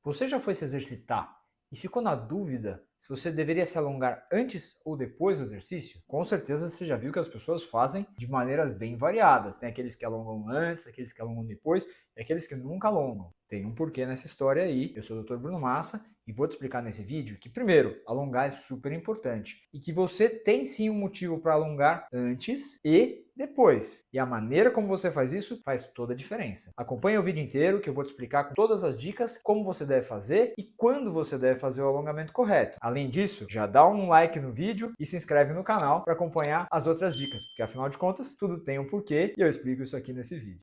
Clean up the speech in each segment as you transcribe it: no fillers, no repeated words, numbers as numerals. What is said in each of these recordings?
Você já foi se exercitar e ficou na dúvida se você deveria se alongar antes ou depois do exercício? Com certeza você já viu que as pessoas fazem de maneiras bem variadas. Tem aqueles que alongam antes, aqueles que alongam depois e aqueles que nunca alongam. Tem um porquê nessa história aí. Eu sou o Dr. Bruno Massa e vou te explicar nesse vídeo que, primeiro, alongar é super importante e que você tem sim um motivo para alongar antes e depois. E a maneira como você faz isso faz toda a diferença. Acompanhe o vídeo inteiro que eu vou te explicar com todas as dicas como você deve fazer e quando você deve fazer o alongamento correto. Além disso, já dá um like no vídeo e se inscreve no canal para acompanhar as outras dicas, porque afinal de contas, tudo tem um porquê e eu explico isso aqui nesse vídeo.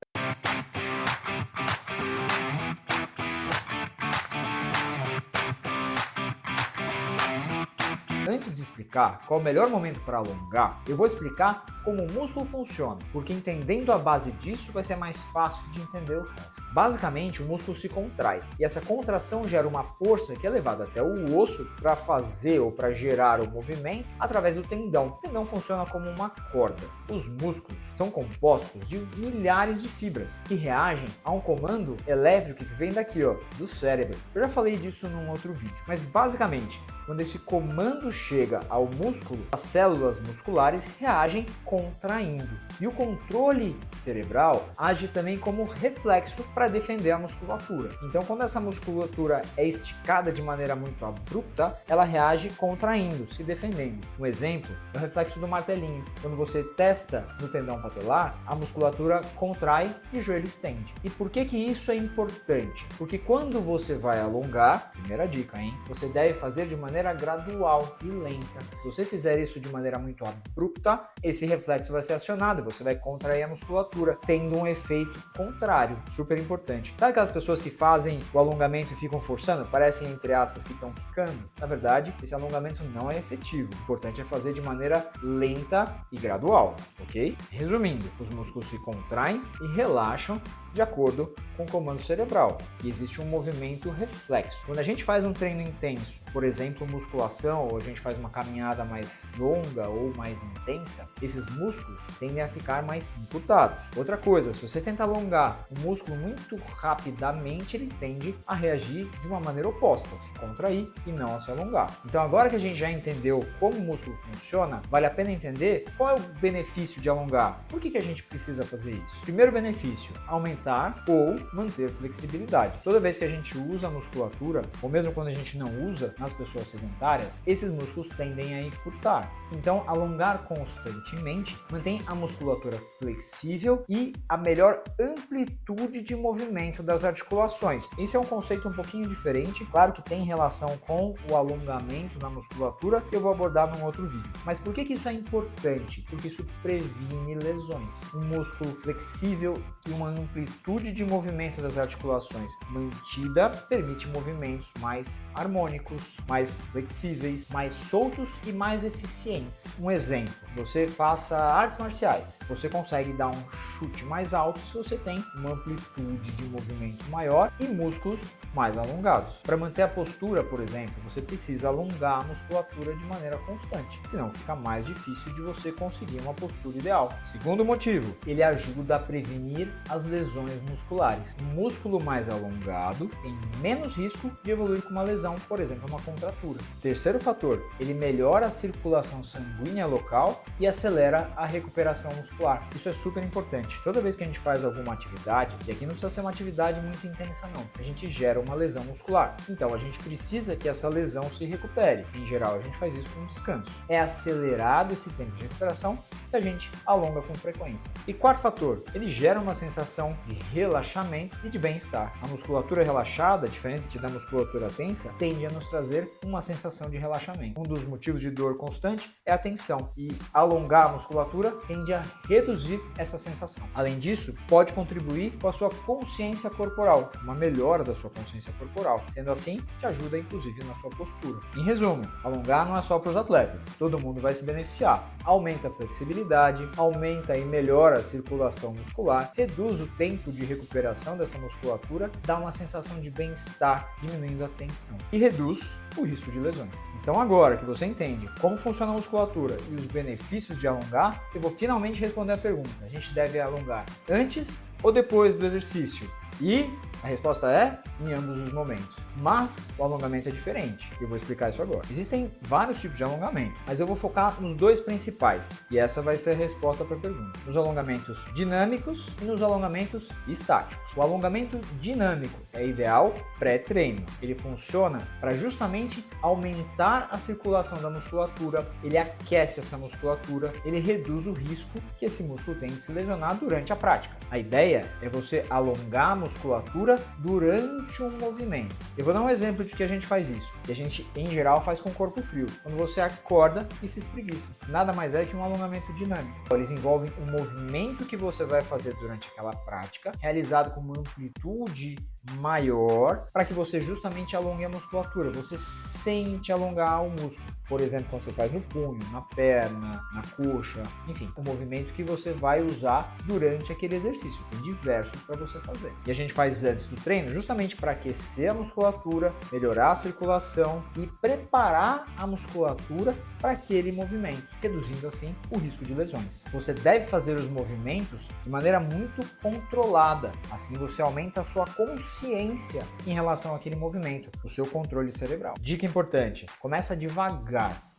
Antes de explicar qual é o melhor momento para alongar, eu vou explicar como o músculo funciona, porque entendendo a base disso vai ser mais fácil de entender o resto. Basicamente, o músculo se contrai e essa contração gera uma força que é levada até o osso para fazer ou para gerar o movimento através do tendão. O tendão funciona como uma corda. Os músculos são compostos de milhares de fibras que reagem a um comando elétrico que vem daqui, do cérebro. Eu já falei disso num outro vídeo, mas basicamente, quando esse comando chega ao músculo, as células musculares reagem contraindo. E o controle cerebral age também como reflexo para defender a musculatura. Então, quando essa musculatura é esticada de maneira muito abrupta, ela reage contraindo, se defendendo. Um exemplo é o reflexo do martelinho. Quando você testa no tendão patelar, a musculatura contrai e o joelho estende. E por que isso é importante? Porque quando você vai alongar, primeira dica, você deve fazer de maneira gradual e lenta. Se você fizer isso de maneira muito abrupta, esse reflexo vai ser acionado e você vai contrair a musculatura, tendo um efeito contrário, super importante. Sabe aquelas pessoas que fazem o alongamento e ficam forçando? Parecem, entre aspas, que estão quicando? Na verdade, esse alongamento não é efetivo. O importante é fazer de maneira lenta e gradual, ok? Resumindo, os músculos se contraem e relaxam de acordo com o comando cerebral. E existe um movimento reflexo. Quando a gente faz um treino intenso, por exemplo, musculação, ou a gente faz uma caminhada mais longa ou mais intensa, esses músculos tendem a ficar mais encurtados. Outra coisa, se você tenta alongar o músculo muito rapidamente, ele tende a reagir de uma maneira oposta, a se contrair e não a se alongar. Então agora que a gente já entendeu como o músculo funciona, vale a pena entender qual é o benefício de alongar. Por que a gente precisa fazer isso? Primeiro benefício, aumentar ou manter flexibilidade. Toda vez que a gente usa a musculatura, ou mesmo quando a gente não usa nas pessoas sedentárias, esses músculos tendem a encurtar. Então, alongar constantemente mantém a musculatura flexível e a melhor amplitude de movimento das articulações. Esse é um conceito um pouquinho diferente, claro que tem relação com o alongamento na musculatura, que eu vou abordar num outro vídeo. Mas por que isso é importante? Porque isso previne lesões. Um músculo flexível e uma amplitude de movimento das articulações mantida permite movimentos mais harmônicos, mais flexíveis, mais soltos e mais eficientes. Um exemplo, você faça artes marciais, você consegue dar um chute mais alto se você tem uma amplitude de movimento maior e músculos mais alongados. Para manter a postura, por exemplo, você precisa alongar a musculatura de maneira constante, senão fica mais difícil de você conseguir uma postura ideal. Segundo motivo, ele ajuda a prevenir as lesões musculares. Um músculo mais alongado tem menos risco de evoluir com uma lesão, por exemplo, uma contratura. Terceiro fator, ele melhora a circulação sanguínea local e acelera a recuperação muscular. Isso é super importante. Toda vez que a gente faz alguma atividade, e aqui não precisa ser uma atividade muito intensa não, a gente gera uma lesão muscular. Então a gente precisa que essa lesão se recupere. Em geral, a gente faz isso com descanso. É acelerado esse tempo de recuperação se a gente alonga com frequência. E quarto fator, ele gera uma sensação de relaxamento e de bem-estar. A musculatura relaxada, diferente da musculatura tensa, tende a nos trazer uma sensação de relaxamento. Um dos motivos de dor constante é a tensão e alongar a musculatura tende a reduzir essa sensação. Além disso, pode contribuir com a sua consciência corporal, uma melhora da sua consciência corporal. Sendo assim, te ajuda inclusive na sua postura. Em resumo, alongar não é só para os atletas, todo mundo vai se beneficiar. Aumenta a flexibilidade, aumenta e melhora a circulação muscular, reduz o tempo de recuperação dessa musculatura, dá uma sensação de bem-estar, diminuindo a tensão e reduz o risco de lesões. Então agora que você entende como funciona a musculatura e os benefícios de alongar, eu vou finalmente responder a pergunta: a gente deve alongar antes ou depois do exercício? E a resposta é em ambos os momentos. Mas o alongamento é diferente. Eu vou explicar isso agora. Existem vários tipos de alongamento, mas eu vou focar nos dois principais. E essa vai ser a resposta para a pergunta. Nos alongamentos dinâmicos e nos alongamentos estáticos. O alongamento dinâmico é ideal pré-treino. Ele funciona para justamente aumentar a circulação da musculatura, ele aquece essa musculatura, ele reduz o risco que esse músculo tem de se lesionar durante a prática. A ideia é você alongar a musculatura durante um movimento. Eu vou dar um exemplo de que a gente faz isso. E a gente, em geral, faz com o corpo frio. Quando você acorda e se espreguiça. Nada mais é que um alongamento dinâmico. Eles envolvem um movimento que você vai fazer durante aquela prática, realizado com uma amplitude maior, para que você justamente alongue a musculatura. Você sente alongar o músculo. Por exemplo, quando você faz no punho, na perna, na coxa, enfim, o movimento que você vai usar durante aquele exercício. Tem diversos para você fazer. E a gente faz antes do treino justamente para aquecer a musculatura, melhorar a circulação e preparar a musculatura para aquele movimento, reduzindo assim o risco de lesões. Você deve fazer os movimentos de maneira muito controlada. Assim você aumenta a sua consciência em relação àquele movimento, o seu controle cerebral. Dica importante: começa devagar.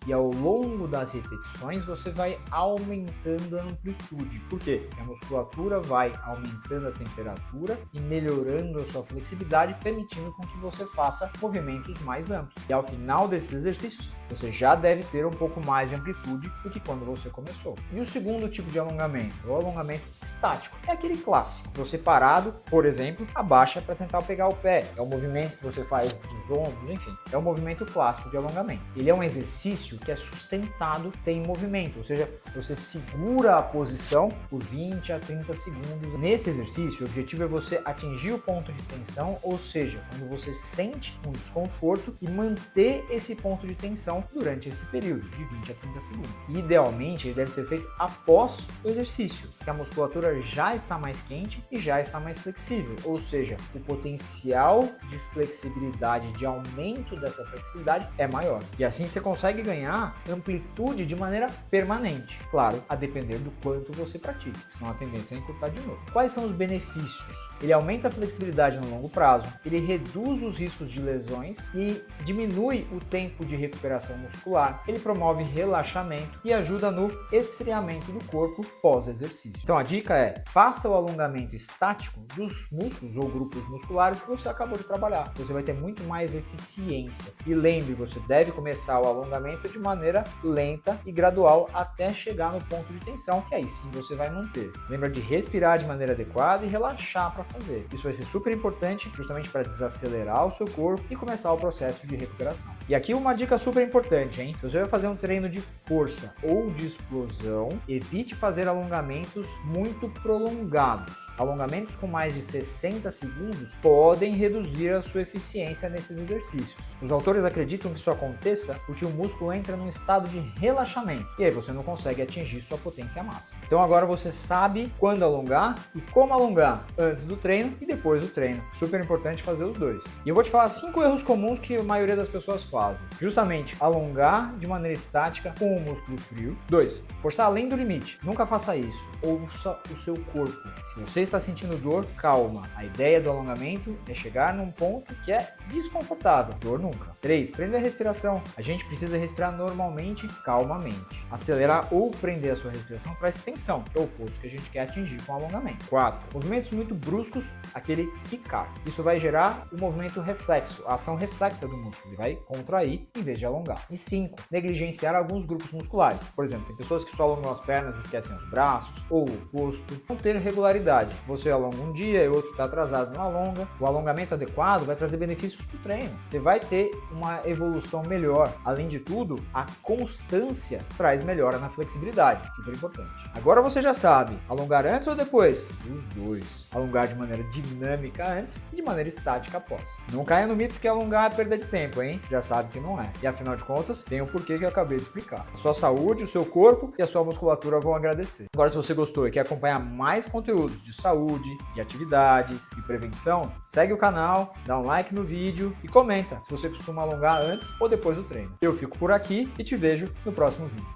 E ao longo das repetições você vai aumentando a amplitude. Por quê? Porque a musculatura vai aumentando a temperatura e melhorando a sua flexibilidade, permitindo com que você faça movimentos mais amplos. E ao final desses exercícios, você já deve ter um pouco mais de amplitude do que quando você começou. E o segundo tipo de alongamento, o alongamento estático, é aquele clássico. Você parado, por exemplo, abaixa para tentar pegar o pé. É o movimento que você faz dos ombros, enfim. É o movimento clássico de alongamento. Ele é um exercício que é sustentado sem movimento, ou seja, você segura a posição por 20 a 30 segundos. Nesse exercício, o objetivo é você atingir o ponto de tensão, ou seja, quando você sente um desconforto e manter esse ponto de tensão durante esse período de 20 a 30 segundos. E, idealmente, ele deve ser feito após o exercício, que a musculatura já está mais quente e já está mais flexível, ou seja, o potencial de flexibilidade, de aumento dessa flexibilidade é maior. E assim você consegue ganhar amplitude de maneira permanente, claro, a depender do quanto você pratica, senão a tendência é encurtar de novo. Quais são os benefícios? Ele aumenta a flexibilidade no longo prazo, ele reduz os riscos de lesões e diminui o tempo de recuperação muscular, ele promove relaxamento e ajuda no esfriamento do corpo pós-exercício. Então a dica é: faça o alongamento estático dos músculos ou grupos musculares que você acabou de trabalhar. Você vai ter muito mais eficiência. E lembre, você deve começar o alongamento de maneira lenta e gradual até chegar no ponto de tensão, que aí sim você vai manter. Lembra de respirar de maneira adequada e relaxar para fazer. Isso vai ser super importante justamente para desacelerar o seu corpo e começar o processo de recuperação. E aqui uma dica super importante, hein? Se você vai fazer um treino de força ou de explosão, evite fazer alongamentos muito prolongados. Alongamentos com mais de 60 segundos podem reduzir a sua eficiência nesses exercícios. Os autores acreditam que isso aconteça porque o músculo entra num estado de relaxamento e aí você não consegue atingir sua potência máxima. Então agora você sabe quando alongar e como alongar antes do treino e depois do treino. Super importante fazer os dois. E eu vou te falar 5 erros comuns que a maioria das pessoas fazem. Justamente alongar de maneira estática com o músculo frio. 2. Forçar além do limite. Nunca faça isso. Ouça o seu corpo. Se você está sentindo dor, calma. A ideia do alongamento é chegar num ponto que é desconfortável. Dor nunca. 3. Prender a respiração. A gente precisa respirar normalmente, calmamente. Acelerar ou prender a sua respiração traz tensão, que é o oposto que a gente quer atingir com o alongamento. 4. Movimentos muito bruscos, aquele quicar. Isso vai gerar o movimento reflexo, a ação reflexa do músculo. Ele vai contrair em vez de alongar. E 5. Negligenciar alguns grupos musculares. Por exemplo, tem pessoas que só alongam as pernas e esquecem os braços, ou o oposto. Não ter regularidade. Você alonga um dia e o outro está atrasado, não alonga. O alongamento adequado vai trazer benefícios para o treino. Você vai ter uma evolução melhor. Além de tudo, a constância traz melhora na flexibilidade. Super importante. Agora você já sabe, alongar antes ou depois? Os dois. Alongar de maneira dinâmica antes e de maneira estática após. Não caia no mito que alongar é perda de tempo, hein? Já sabe que não é. E afinal de contas, tem o porquê que eu acabei de explicar. A sua saúde, o seu corpo e a sua musculatura vão agradecer. Agora, se você gostou e quer acompanhar mais conteúdos de saúde, de atividades e prevenção, segue o canal, dá um like no vídeo e comenta se você costuma alongar antes ou depois do treino. Eu fico por aqui e te vejo no próximo vídeo.